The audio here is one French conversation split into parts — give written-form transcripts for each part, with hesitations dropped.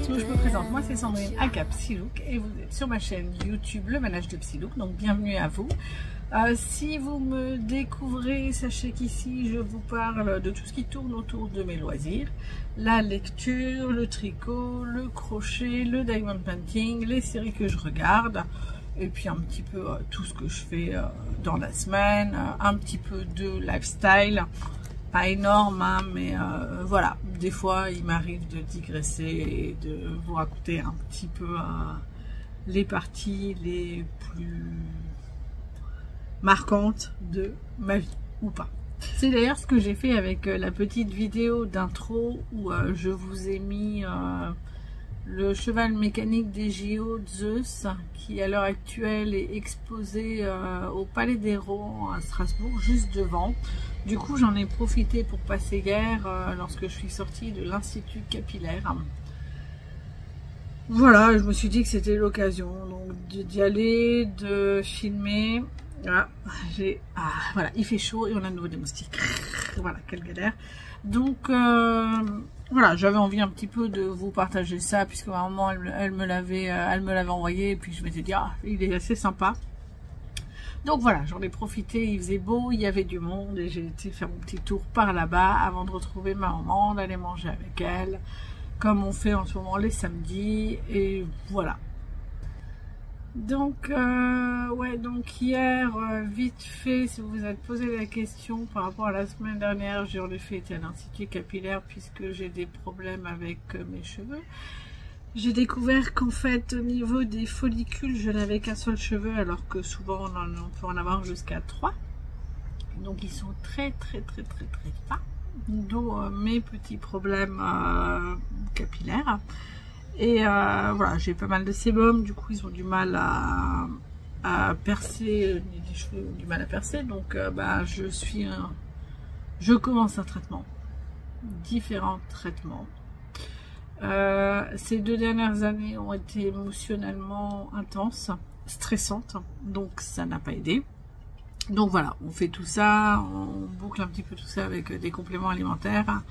tout, je me présente, moi c'est Sandrine aka Psylook et vous êtes sur ma chaîne YouTube Le Manège de Psylook, donc bienvenue à vous. Si vous me découvrez, sachez qu'ici je vous parle de tout ce qui tourne autour de mes loisirs, la lecture, le tricot, le crochet, le diamond painting, les séries que je regarde, et puis un petit peu tout ce que je fais dans la semaine, un petit peu de lifestyle. Pas énorme, hein, mais voilà, des fois il m'arrive de digresser et de vous raconter un petit peu les parties les plus marquantes de ma vie, ou pas. C'est d'ailleurs ce que j'ai fait avec la petite vidéo d'intro où je vous ai mis le cheval mécanique des JO Zeus, qui à l'heure actuelle est exposé au Palais des Rohan à Strasbourg, juste devant. Du coup, j'en ai profité pour passer hier lorsque je suis sortie de l'Institut Capillaire. Voilà, je me suis dit que c'était l'occasion d'y aller, de filmer. Voilà, voilà, il fait chaud et on a de nouveau des moustiques. Voilà, quelle galère. Donc, voilà, j'avais envie un petit peu de vous partager ça, puisque à un moment, elle me l'avait envoyé, et puis je m'étais dit, ah, il est assez sympa. Donc voilà, j'en ai profité, il faisait beau, il y avait du monde et j'ai été faire mon petit tour par là-bas avant de retrouver ma maman, d'aller manger avec elle, comme on fait en ce moment les samedis, et voilà. Donc, ouais, donc hier, vite fait, si vous vous êtes posé la question par rapport à la semaine dernière, j'ai en effet été à l'Institut Capillaire puisque j'ai des problèmes avec mes cheveux. J'ai découvert qu'en fait, au niveau des follicules, je n'avais qu'un seul cheveu, alors que souvent on peut en avoir jusqu'à 3. Donc ils sont très bas, d'où mes petits problèmes capillaires. Et voilà, j'ai pas mal de sébum, du coup ils ont du mal à percer, les cheveux ont du mal à percer, donc bah, je commence un traitement, différents traitements. Ces 2 dernières années ont été émotionnellement intenses, stressantes, donc ça n'a pas aidé. Donc voilà, on fait tout ça, on boucle un petit peu tout ça avec des compléments alimentaires,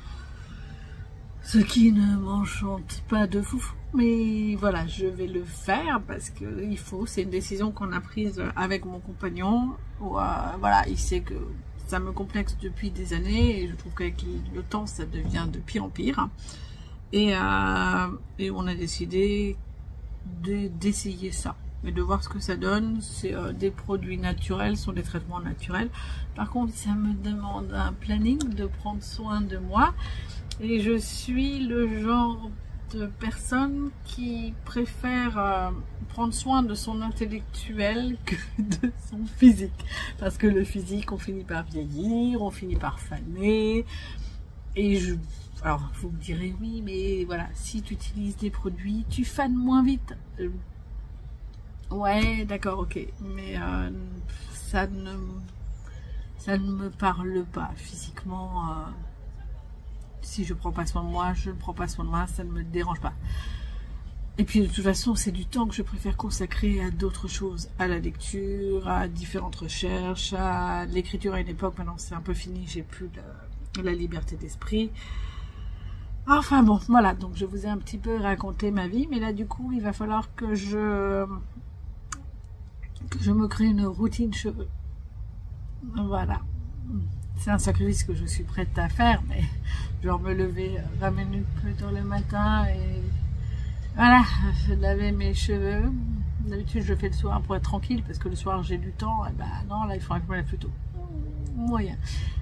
ce qui ne m'enchante pas de foufou, mais voilà, je vais le faire parce que il faut, c'est une décision qu'on a prise avec mon compagnon, où, voilà, il sait que ça me complexe depuis des années et je trouve qu'avec le temps ça devient de pire en pire. Et on a décidé d'essayer ça et de voir ce que ça donne. C'est des produits naturels, ce sont des traitements naturels. Par contre, ça me demande un planning de prendre soin de moi. Et je suis le genre de personne qui préfère prendre soin de son intellectuel que de son physique. Parce que le physique, on finit par vieillir, on finit par faner. Et alors, vous me direz, oui, mais voilà, si tu utilises des produits, tu fanes moins vite. Ouais, d'accord, ok. Mais ça ne me parle pas physiquement. Si je prends pas soin de moi, je ne prends pas soin de moi, ça ne me dérange pas. Et puis, de toute façon, c'est du temps que je préfère consacrer à d'autres choses. À la lecture, à différentes recherches, à l'écriture à une époque. Maintenant, c'est un peu fini, j'ai plus la liberté d'esprit. Enfin bon, voilà, donc je vous ai un petit peu raconté ma vie, mais là du coup il va falloir que je me crée une routine cheveux. Voilà, c'est un sacrifice que je suis prête à faire, mais genre me lever 20 minutes plus tôt le matin et voilà, laver mes cheveux. D'habitude je fais le soir pour être tranquille parce que le soir j'ai du temps, et ben non, là il faudra que je me lève plus tôt. Moyen.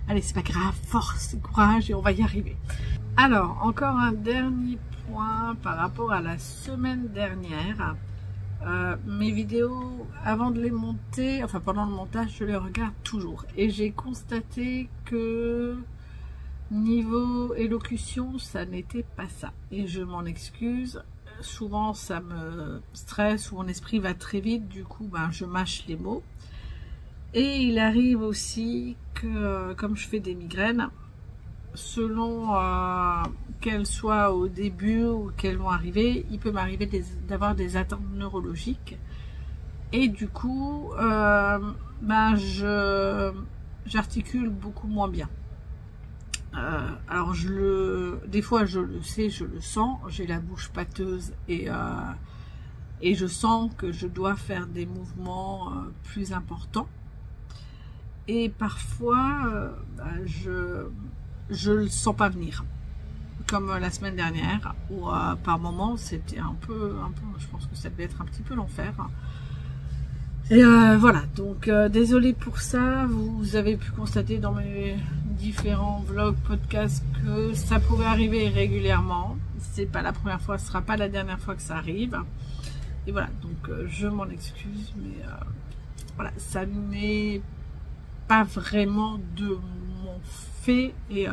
Allez, c'est pas grave, force, courage et on va y arriver. Alors, encore un dernier point par rapport à la semaine dernière. Mes vidéos, avant de les monter, enfin pendant le montage, je les regarde toujours. Et j'ai constaté que niveau élocution, ça n'était pas ça. Et je m'en excuse. Souvent, ça me stresse ou mon esprit va très vite. Du coup, ben, je mâche les mots. Et il arrive aussi que, comme je fais des migraines, selon qu'elles soient au début ou qu'elles vont arriver, il peut m'arriver d'avoir des atteintes neurologiques. Et du coup, ben j'articule beaucoup moins bien. Alors des fois je le sais, je le sens, j'ai la bouche pâteuse et je sens que je dois faire des mouvements plus importants. Et parfois, je le sens pas venir. Comme la semaine dernière, où par moment c'était un peu, je pense que ça devait être un petit peu l'enfer. Et voilà, donc désolé pour ça. Vous avez pu constater dans mes différents vlogs, podcasts que ça pouvait arriver régulièrement. C'est pas la première fois, ce sera pas la dernière fois que ça arrive. Et voilà, donc je m'en excuse, mais voilà, ça n'est pas vraiment de mon fait. Et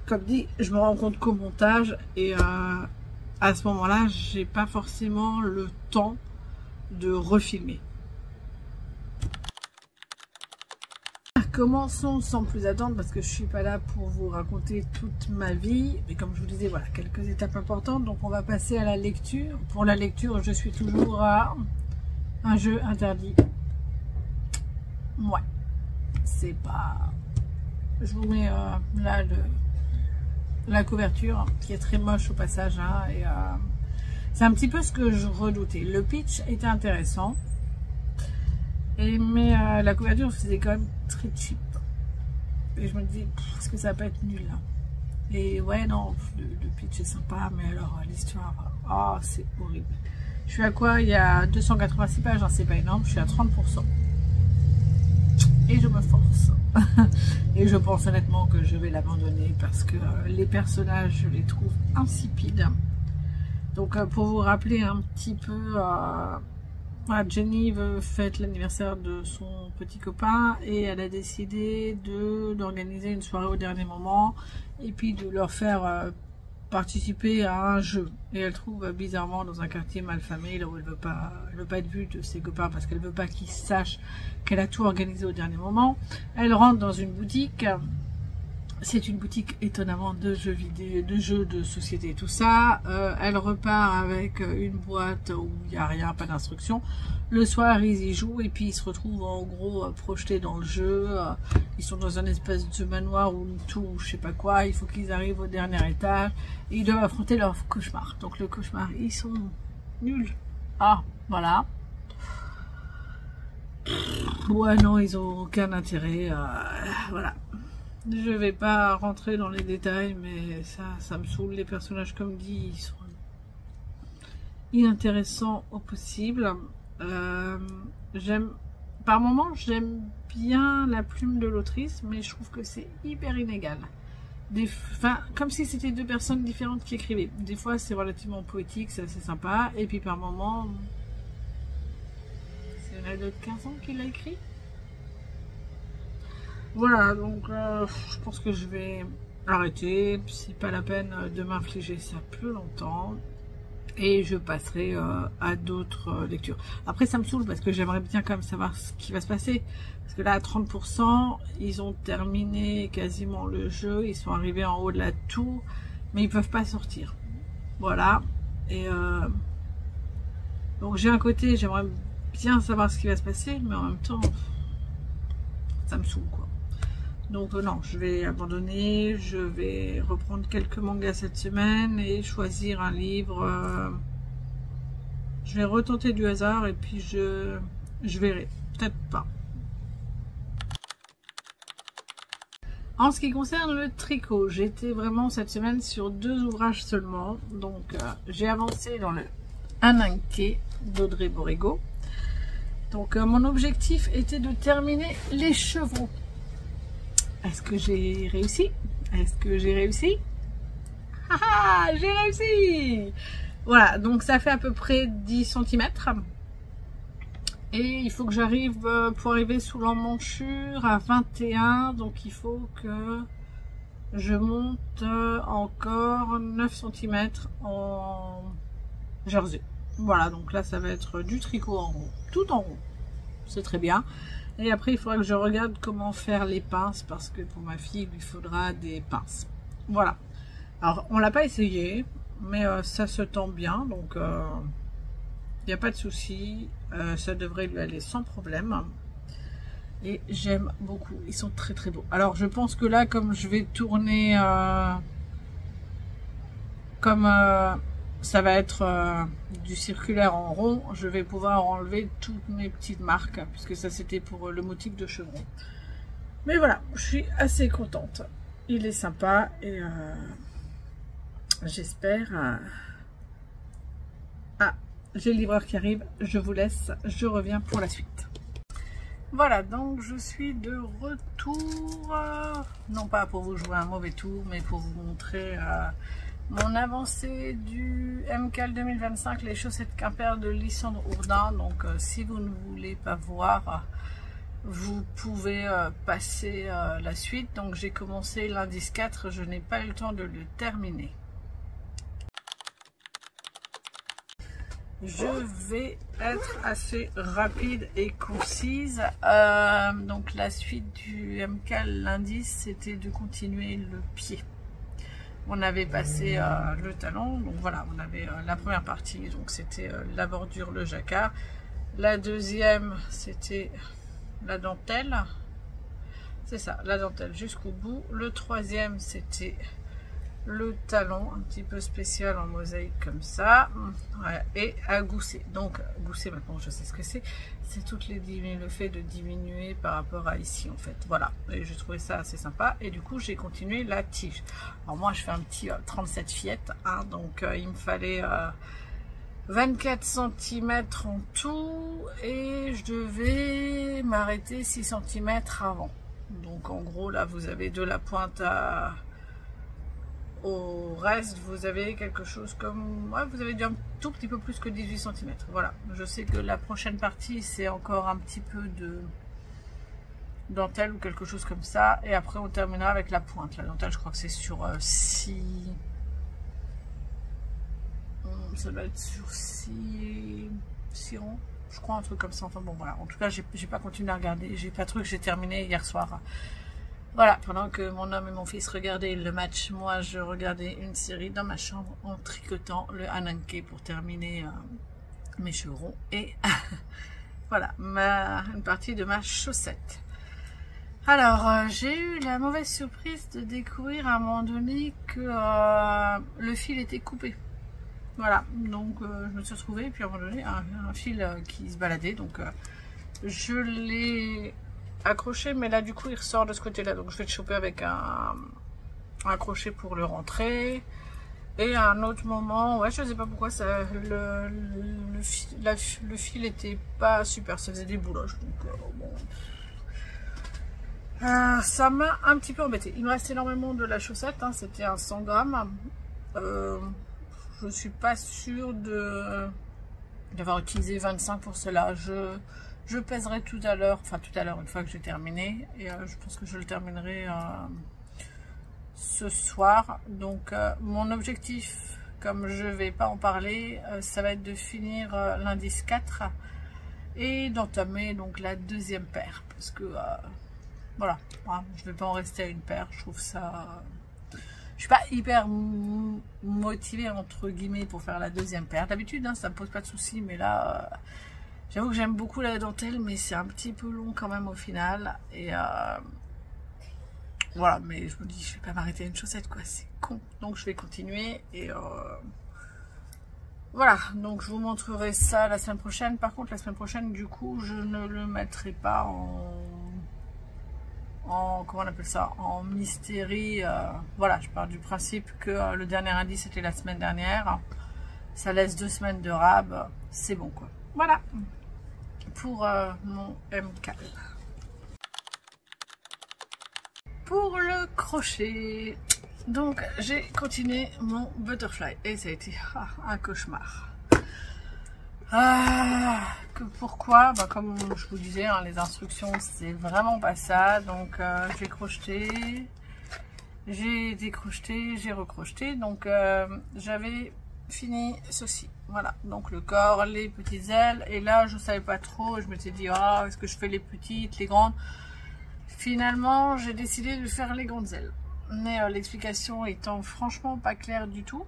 comme dit, je me rends compte qu'au montage, et à ce moment-là, j'ai pas forcément le temps de refilmer. Commençons sans plus attendre, parce que je suis pas là pour vous raconter toute ma vie, mais comme je vous disais, voilà, quelques étapes importantes. Donc on va passer à la lecture. Pour la lecture, je suis toujours à un jeu interdit. Ouais, c'est pas... Je vous mets là la couverture, qui est très moche au passage, hein, et c'est un petit peu ce que je redoutais. Le pitch était intéressant, mais la couverture faisait quand même très cheap. Et je me dis, est-ce que ça va pas être nul là? Et ouais, non, le pitch est sympa, mais alors l'histoire, oh, c'est horrible. Je suis à quoi? Il y a 286 pages, hein, c'est pas énorme, je suis à 30%. Et je me force. Et je pense honnêtement que je vais l'abandonner parce que les personnages, je les trouve insipides. Donc pour vous rappeler un petit peu, voilà, Jenny veut fêter l'anniversaire de son petit copain et elle a décidé d'organiser une soirée au dernier moment et puis de leur faire participer à un jeu. Et elle trouve bizarrement dans un quartier malfamé, là où elle veut pas être vue de ses copains parce qu'elle veut pas qu'ils sachent qu'elle a tout organisé au dernier moment. Elle rentre dans une boutique. C'est une boutique étonnamment de jeux vidéo, de jeux de société, tout ça. Elle repart avec une boîte où il n'y a rien, pas d'instruction. Le soir, ils y jouent et puis ils se retrouvent en gros projetés dans le jeu. Ils sont dans un espèce de manoir ou une tour ou je sais pas quoi. Il faut qu'ils arrivent au dernier étage et ils doivent affronter leur cauchemar. Donc le cauchemar, ils sont nuls. Ah, voilà. Ouais, non, ils ont aucun intérêt. Voilà. Je vais pas rentrer dans les détails, mais ça me saoule. Les personnages, comme dit, ils sont inintéressants au possible. Par moments, j'aime bien la plume de l'autrice, mais je trouve que c'est hyper inégal. Comme si c'était deux personnes différentes qui écrivaient. Des fois, c'est relativement poétique, c'est assez sympa. Et puis par moments, c'est une ado de 15 ans qui l'a écrit. Voilà, donc je pense que je vais arrêter. C'est pas la peine de m'infliger ça plus longtemps. Et je passerai à d'autres lectures. Après, ça me saoule parce que j'aimerais bien quand même savoir ce qui va se passer. Parce que là, à 30%, ils ont terminé quasiment le jeu. Ils sont arrivés en haut de la tour. Mais ils peuvent pas sortir. Voilà. Et donc j'ai un côté, j'aimerais bien savoir ce qui va se passer. Mais en même temps, ça me saoule quoi. Donc non, je vais abandonner, je vais reprendre quelques mangas cette semaine et choisir un livre. Je vais retenter du hasard et puis je verrai, peut-être pas. En ce qui concerne le tricot, j'étais vraiment cette semaine sur 2 ouvrages seulement. Donc j'ai avancé dans le Ananke d'Audrey Borrego. Donc mon objectif était de terminer les chevaux. Est-ce que j'ai réussi? Est-ce que j'ai réussi? Ah, j'ai réussi! Voilà, donc ça fait à peu près 10 cm. Et il faut que j'arrive, pour arriver sous l'emmanchure à 21. Donc il faut que je monte encore 9 cm en jersey. Voilà, donc là ça va être du tricot en rond, tout en rond. C'est très bien. Et après, il faudra que je regarde comment faire les pinces, parce que pour ma fille, il lui faudra des pinces. Voilà. Alors, on l'a pas essayé, mais ça se tend bien, donc il n'y a pas de souci. Ça devrait lui aller sans problème. Et j'aime beaucoup. Ils sont très très beaux. Alors je pense que là, comme je vais tourner... ça va être du circulaire en rond, je vais pouvoir enlever toutes mes petites marques, puisque ça c'était pour le motif de chevron. Mais voilà, je suis assez contente. Il est sympa et j'espère... Ah, j'ai le livreur qui arrive, je vous laisse, je reviens pour la suite. Voilà, donc je suis de retour, non pas pour vous jouer un mauvais tour, mais pour vous montrer mon avancée du MCAL 2025, les chaussettes Quimper de Lysandre Ourdin. Donc si vous ne voulez pas voir, vous pouvez passer la suite. Donc j'ai commencé l'indice 4, je n'ai pas eu le temps de le terminer. Je vais être assez rapide et concise. Donc la suite du MCAL, l'indice, c'était de continuer le pied. On avait passé le talon, donc voilà, on avait la première partie, donc c'était la bordure, le jacquard. La deuxième, c'était la dentelle. C'est ça, la dentelle jusqu'au bout. Le troisième, c'était le talon, un petit peu spécial en mosaïque comme ça, ouais, et à gousser. Donc gousser, maintenant je sais ce que c'est. C'est le fait de diminuer par rapport à ici en fait. Voilà, et j'ai trouvé ça assez sympa. Et du coup j'ai continué la tige. Alors moi je fais un petit 37 fillettes, hein, donc il me fallait 24 cm en tout, et je devais m'arrêter 6 cm avant. Donc en gros là vous avez de la pointe au reste, vous avez quelque chose comme... Ouais, vous avez un tout petit peu plus que 18 cm. Voilà, je sais que la prochaine partie, c'est encore un petit peu de dentelle ou quelque chose comme ça. Et après, on terminera avec la pointe. La dentelle, je crois que c'est sur 6... Ça doit être sur 6 ronds. Je crois un truc comme ça. Enfin bon, voilà. En tout cas, j'ai pas continué à regarder. J'ai pas truc, j'ai terminé hier soir. Voilà, pendant que mon homme et mon fils regardaient le match, moi je regardais une série dans ma chambre en tricotant le Ananke pour terminer mes chevrons et voilà, une partie de ma chaussette. Alors, j'ai eu la mauvaise surprise de découvrir à un moment donné que le fil était coupé. Voilà, donc je me suis retrouvée, et puis à un moment donné, un fil qui se baladait, donc je l'ai accroché, mais là du coup il ressort de ce côté là, donc je vais le choper avec un crochet pour le rentrer. Et à un autre moment, ouais, je sais pas pourquoi ça, le fil était pas super, ça faisait des bouloches, donc bon, ça m'a un petit peu embêté. Il me reste énormément de la chaussette, hein, c'était un 100 grammes. Je suis pas sûre d'avoir utilisé 25 pour cela. Je pèserai tout à l'heure, enfin tout à l'heure, une fois que j'ai terminé, et je pense que je le terminerai ce soir. Donc mon objectif, comme je vais pas en parler, ça va être de finir l'indice 4 et d'entamer donc la deuxième paire, parce que voilà, hein, je vais pas en rester à une paire. Je trouve ça, je suis pas hyper motivée entre guillemets pour faire la deuxième paire. D'habitude hein, ça me pose pas de soucis, mais là j'avoue que j'aime beaucoup la dentelle, mais c'est un petit peu long quand même au final. Et voilà, mais je me dis, je vais pas m'arrêter à une chaussette, quoi. C'est con. Donc je vais continuer. Et voilà, donc je vous montrerai ça la semaine prochaine. Par contre, la semaine prochaine, du coup, je ne le mettrai pas comment on appelle ça, en mystérie. Voilà, je pars du principe que le dernier indice c'était la semaine dernière. Ça laisse 2 semaines de rab. C'est bon, quoi. Voilà. Pour mon MCAL. Pour le crochet, donc j'ai continué mon butterfly et ça a été un cauchemar. Pourquoi comme je vous disais, hein, les instructions c'est vraiment pas ça. Donc j'ai crocheté, j'ai décrocheté, j'ai recrocheté. Donc j'avais fini ceci. Voilà, donc le corps, les petites ailes, et là je savais pas trop, je m'étais dit est-ce que je fais les petites, les grandes. Finalement j'ai décidé de faire les grandes ailes, mais l'explication étant franchement pas claire du tout.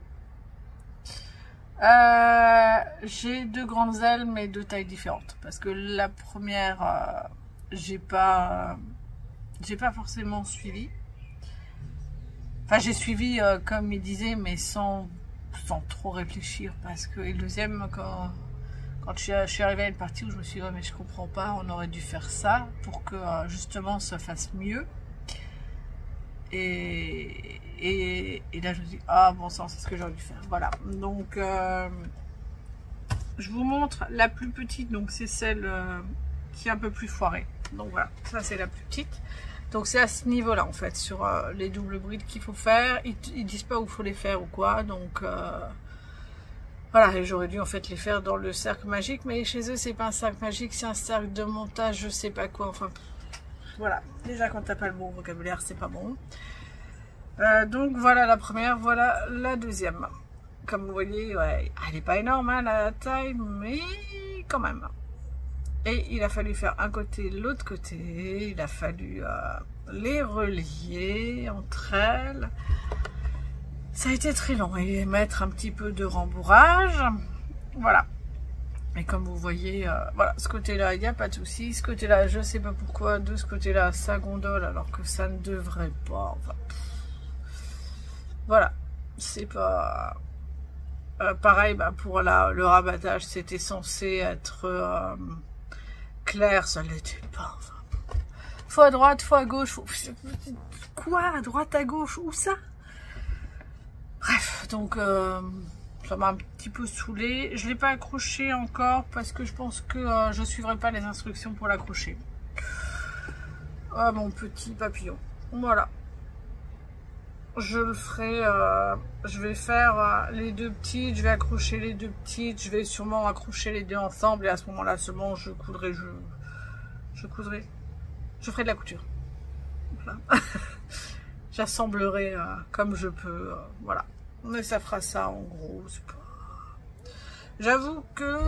J'ai 2 grandes ailes mais 2 tailles différentes, parce que la première j'ai pas forcément suivi. Enfin, j'ai suivi comme il disait, mais sans trop réfléchir, parce que et le deuxième, quand je suis arrivée à une partie où je me suis dit, ouais, mais je comprends pas, on aurait dû faire ça pour que justement ça fasse mieux. Et là je me dis, ah bon sang, c'est ce que j'aurais dû faire. Voilà, donc je vous montre la plus petite, donc c'est celle qui est un peu plus foirée. Donc voilà, ça c'est la plus petite. Donc c'est à ce niveau-là en fait, sur les doubles brides qu'il faut faire. Ils disent pas où il faut les faire ou quoi, donc voilà, et j'aurais dû en fait les faire dans le cercle magique, mais chez eux c'est pas un cercle magique, c'est un cercle de montage, je sais pas quoi, enfin voilà. Déjà quand t'as pas le bon vocabulaire, c'est pas bon. Donc voilà la première, voilà la deuxième. Comme vous voyez, ouais, elle n'est pas énorme hein, la taille, mais quand même. Et il a fallu faire un côté, l'autre côté. Il a fallu les relier entre elles. Ça a été très long. Et mettre un petit peu de rembourrage. Voilà. Et comme vous voyez, voilà, ce côté-là, il n'y a pas de souci. Ce côté-là, je ne sais pas pourquoi. De ce côté-là, ça gondole alors que ça ne devrait pas. Enfin, voilà. C'est pas... pareil, bah, pour le rabattage, c'était censé être... clair, ça l'était pas. Enfin, faut à droite, faut à gauche. Quoi, à droite, à gauche, où ça? Bref, donc ça m'a un petit peu saoulé. Je l'ai pas accroché encore parce que je pense que je suivrai pas les instructions pour l'accrocher. Ah, mon petit papillon. Voilà. Je le ferai. Je vais faire les deux petites. Je vais accrocher les deux petites. Je vais sûrement accrocher les deux ensemble. Et à ce moment-là seulement, je coudrai. Je coudrai. Je ferai de la couture. Voilà. J'assemblerai comme je peux. Voilà. Mais ça fera ça en gros. Pas... J'avoue que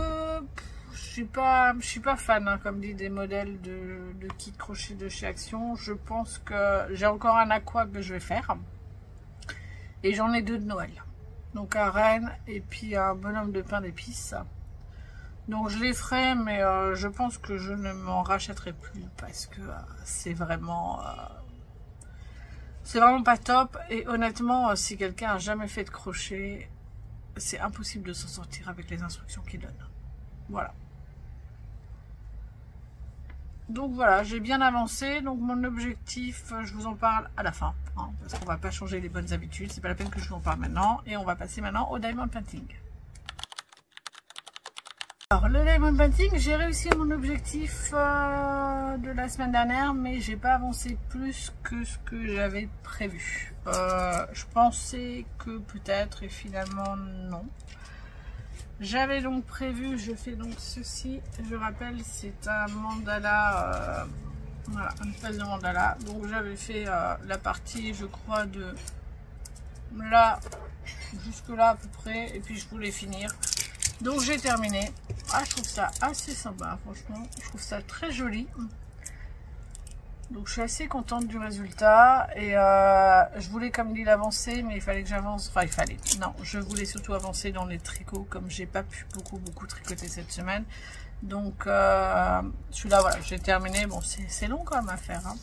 je suis pas fan, hein, comme dit, des modèles de kit crochet de chez Action. Je pense que j'ai encore un aqua que je vais faire. Et j'en ai deux de Noël. Donc un renne et puis un bonhomme de pain d'épices. Donc je les ferai, mais je pense que je ne m'en rachèterai plus parce que c'est vraiment pas top. Et honnêtement, si quelqu'un a jamais fait de crochet, c'est impossible de s'en sortir avec les instructions qu'il donne. Voilà. Donc voilà, j'ai bien avancé. Donc mon objectif, je vous en parle à la fin, hein, parce qu'on va pas changer les bonnes habitudes. C'est pas la peine que je vous en parle maintenant. Et on va passer maintenant au diamond painting. Alors le diamond painting, j'ai réussi mon objectif de la semaine dernière, mais j'ai pas avancé plus que ce que j'avais prévu. Je pensais que peut-être, et finalement non. J'avais donc prévu, je fais donc ceci, je rappelle, c'est un mandala, voilà, une espèce de mandala. Donc j'avais fait la partie, je crois, de là jusque là à peu près, et puis je voulais finir. Donc j'ai terminé. Ah, je trouve ça assez sympa, franchement, je trouve ça très joli. Donc je suis assez contente du résultat et je voulais comme dit l'avancer, mais il fallait que j'avance, enfin je voulais surtout avancer dans les tricots comme j'ai pas pu beaucoup tricoter cette semaine. Donc celui-là voilà, j'ai terminé. Bon, c'est long quand même à faire hein,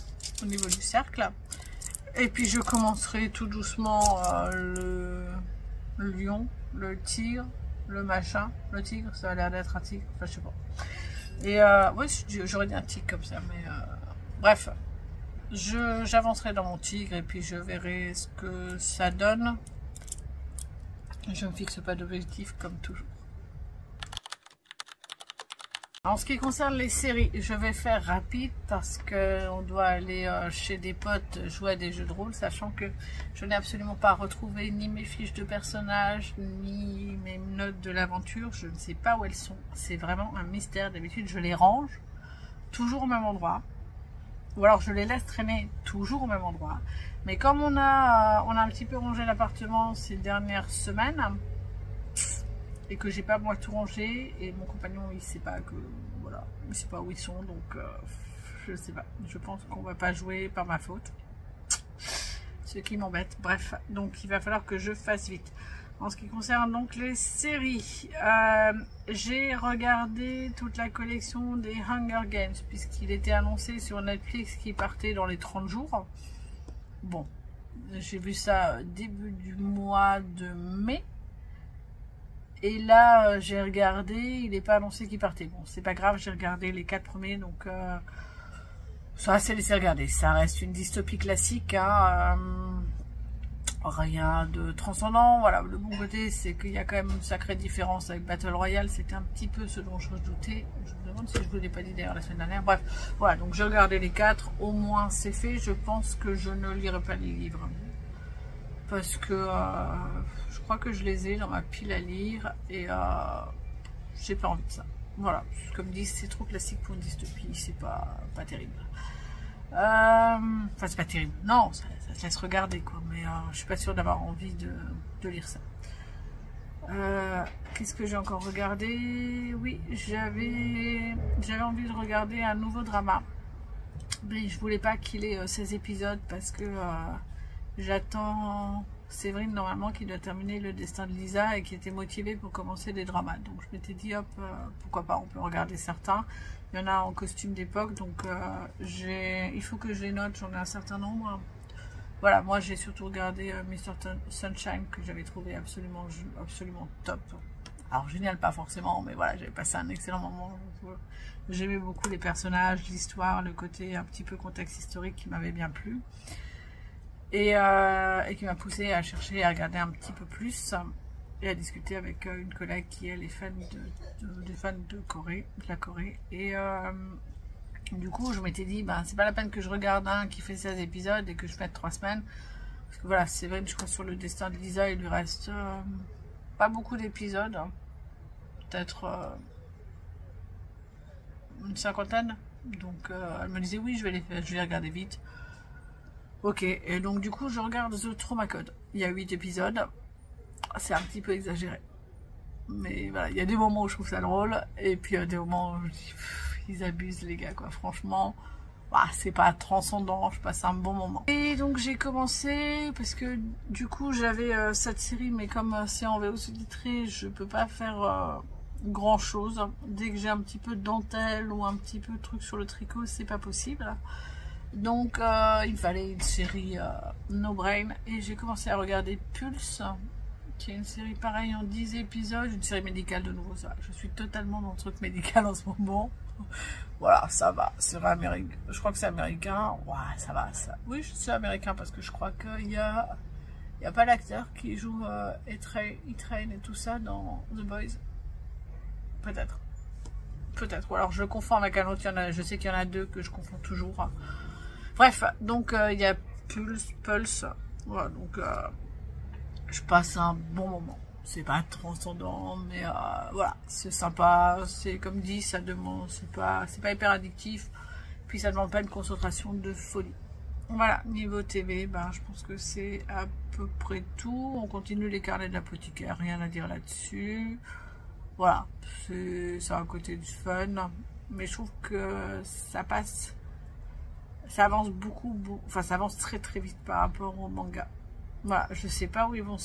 au niveau du cercle. Et puis je commencerai tout doucement le lion, le tigre, le machin, le tigre, ça a l'air d'être un tigre, enfin je sais pas. Et oui, j'aurais dit un tigre comme ça, mais bref, j'avancerai dans mon tigre et puis je verrai ce que ça donne. Je ne me fixe pas d'objectif comme toujours. En ce qui concerne les séries, je vais faire rapide parce qu'on doit aller chez des potes jouer à des jeux de rôle, sachant que je n'ai absolument pas retrouvé ni mes fiches de personnages, ni mes notes de l'aventure. Je ne sais pas où elles sont. C'est vraiment un mystère. D'habitude, je les range toujours au même endroit. Ou alors je les laisse traîner toujours au même endroit. Mais comme on a un petit peu rangé l'appartement ces dernières semaines, et que j'ai pas moi tout rangé, et mon compagnon il sait pas que voilà, il sait pas où ils sont, donc je sais pas, je pense qu'on va pas jouer par ma faute, ce qui m'embête. Bref, donc il va falloir que je fasse vite. En ce qui concerne donc les séries, j'ai regardé toute la collection des Hunger Games, puisqu'il était annoncé sur Netflix qu'il partait dans les 30 jours. Bon, j'ai vu ça début du mois de mai. Et là, j'ai regardé, il n'est pas annoncé qu'il partait. Bon, c'est pas grave, j'ai regardé les 4 premiers, donc ça s'est laissé regarder. Ça reste une dystopie classique, hein, rien de transcendant. Voilà, le bon côté, c'est qu'il y a quand même une sacrée différence avec Battle Royale. C'était un petit peu ce dont je redoutais. Je me demande si je ne vous l'ai pas dit d'ailleurs la semaine dernière. Bref, voilà, donc j'ai regardé les 4. Au moins, c'est fait. Je pense que je ne lirai pas les livres. Parce que je crois que je les ai dans ma pile à lire. Et j'ai pas envie de ça. Voilà, comme dit, c'est trop classique pour une dystopie. C'est pas terrible. Enfin, c'est pas terrible. Non, ça se laisse regarder, quoi. Mais je suis pas sûre d'avoir envie de lire ça. Qu'est-ce que j'ai encore regardé? Oui, j'avais envie de regarder un nouveau drama. Mais je voulais pas qu'il ait 16 épisodes parce que j'attends Séverine normalement qui doit terminer Le Destin de Lisa et qui était motivée pour commencer des dramas. Donc je m'étais dit hop, pourquoi pas, on peut regarder certains. Il y en a en costume d'époque, donc il faut que je les note, j'en ai un certain nombre. Voilà, moi j'ai surtout regardé Mr. Sunshine que j'avais trouvé absolument top. Alors génial pas forcément, mais voilà, j'avais passé un excellent moment. J'aimais beaucoup les personnages, l'histoire, le côté un petit peu contexte historique qui m'avait bien plu. Et qui m'a poussé à chercher, à regarder un petit peu plus et à discuter avec une collègue qui elle est fan de la Corée. Et du coup je m'étais dit, ben c'est pas la peine que je regarde un qui fait 16 épisodes et que je mette 3 semaines. Parce que voilà, c'est vrai que je crois sur Le Destin de Lisa, il lui reste pas beaucoup d'épisodes. Hein. Peut-être une cinquantaine. Donc elle me disait oui, je vais les regarder vite. Ok, et donc du coup je regarde The Trauma Code. Il y a 8 épisodes. C'est un petit peu exagéré. Mais voilà, il y a des moments où je trouve ça drôle. Et puis il y a des moments où je dis, ils abusent les gars, quoi. Franchement, bah, c'est pas transcendant, je passe un bon moment. Et donc j'ai commencé, parce que du coup j'avais cette série, mais comme c'est en VO sous-titré, je peux pas faire grand chose. Dès que j'ai un petit peu de dentelle ou un petit peu de truc sur le tricot, c'est pas possible. Donc il me fallait une série no brain et j'ai commencé à regarder Pulse, qui est une série pareille en 10 épisodes, une série médicale de nouveau. Ça, je suis totalement dans le truc médical en ce moment. Voilà, ça va, c'est américain. Je crois que c'est américain. Ouais, ça va, ça. Oui, c'est américain parce que je crois qu'il y a pas l'acteur qui joue E-Train et tout ça dans The Boys. Peut-être. Ou alors je le confonds avec un autre. Je sais qu'il y en a 2 que je confonds toujours. Bref, donc il y a Pulse. Voilà, donc je passe un bon moment. C'est pas transcendant, mais voilà, c'est sympa. C'est comme dit, ça demande, c'est pas hyper addictif. Puis ça demande pas une concentration de folie. Voilà, niveau TV, ben, je pense que c'est à peu près tout. On continue les carnets de l'apothicaire, rien à dire là-dessus. Voilà, c'est à côté du fun. Mais je trouve que ça passe. Ça avance enfin ça avance très très vite par rapport au manga. Voilà, je sais pas où ils vont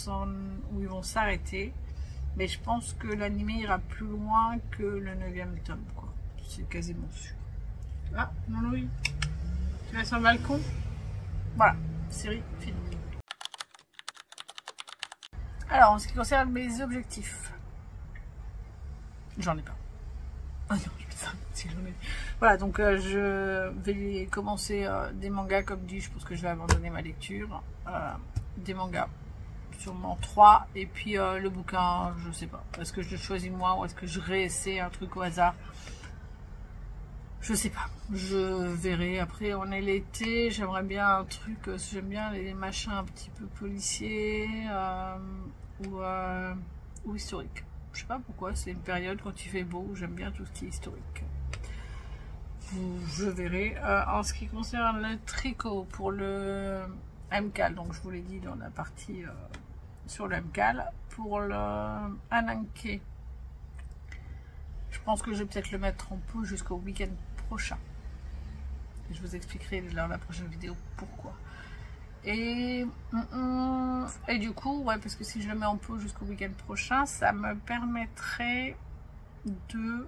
s'arrêter, mais je pense que l'anime ira plus loin que le 9e tome, quoi. C'est quasiment sûr. Ah, non Louis, tu vas sur le balcon. Voilà, série finie. Alors, en ce qui concerne mes objectifs, j'en ai pas. Ah non, je fais ça, si j'en ai. Voilà, donc je vais commencer des mangas, comme dit, je pense que je vais abandonner ma lecture. Des mangas, sûrement 3, et puis le bouquin, je sais pas. Est-ce que je le choisis moi ou est-ce que je réessaie un truc au hasard? Je sais pas, je verrai. Après, on est l'été, j'aimerais bien un truc, j'aime bien les machins un petit peu policiers ou historiques. Je sais pas pourquoi, c'est une période quand il fait beau, j'aime bien tout ce qui est historique. Je verrai. En ce qui concerne le tricot pour le MCAL, donc je vous l'ai dit dans la partie sur le MCAL, pour le Ananke, je pense que je vais peut-être le mettre en pause jusqu'au week-end prochain. Et je vous expliquerai dans la prochaine vidéo pourquoi. Et du coup, ouais, parce que si je le mets en pause jusqu'au week-end prochain, ça me permettrait de...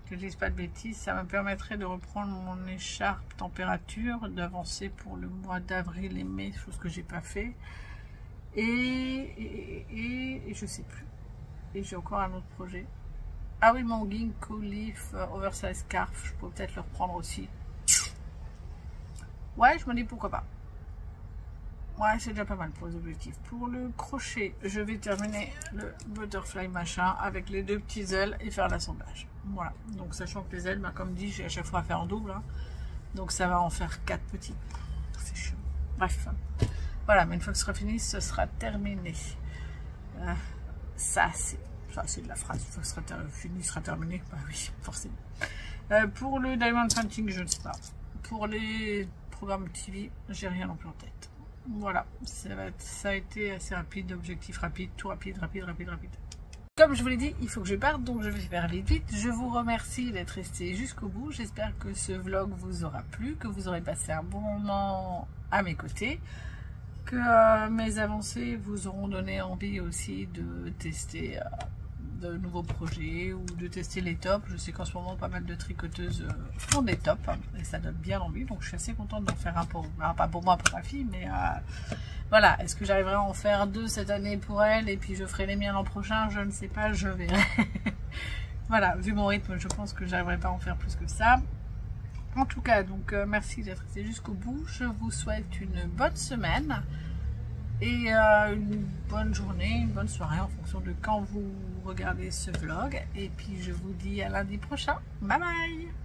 que je dise pas de bêtises, ça me permettrait de reprendre mon écharpe température, d'avancer pour le mois d'avril et mai, chose que j'ai pas fait. Et je sais plus. Et j'ai encore un autre projet. Ah oui, mon Ginkgo Leaf Oversize Scarf, je pourrais peut-être le reprendre aussi. Ouais, je me dis pourquoi pas. Ouais, c'est déjà pas mal pour les objectifs. Pour le crochet, je vais terminer le butterfly machin avec les 2 petites ailes et faire l'assemblage. Voilà. Donc, sachant que les ailes, bah, comme dit, j'ai à chaque fois à faire en double. Hein. Donc, ça va en faire 4 petites. C'est chiant. Bref. Voilà, mais une fois que ce sera fini, ce sera terminé. Ça, c'est de la phrase. Une fois que ce sera fini, ce sera terminé. Bah oui, forcément. Pour le Diamond Painting, je ne sais pas. Pour les programmes TV, j'ai rien non plus en tête. Voilà, ça a été assez rapide, objectif rapide, tout rapide. Comme je vous l'ai dit, il faut que je parte, donc je vais faire vite. Je vous remercie d'être resté jusqu'au bout. J'espère que ce vlog vous aura plu, que vous aurez passé un bon moment à mes côtés, que mes avancées vous auront donné envie aussi de tester de nouveaux projets ou de tester les tops. Je sais qu'en ce moment pas mal de tricoteuses font des tops hein, et ça donne bien envie, donc je suis assez contente d'en faire un pour, alors pas pour moi, pour ma fille, mais voilà. Est-ce que j'arriverai à en faire 2 cette année pour elle et puis je ferai les miens l'an prochain? Je ne sais pas, je verrai. Voilà, vu mon rythme, je pense que j'arriverai pas à en faire plus que ça. En tout cas, donc merci d'être resté jusqu'au bout. Je vous souhaite une bonne semaine et une bonne journée, une bonne soirée en fonction de quand vous regardez ce vlog. Et puis je vous dis à lundi prochain. Bye bye!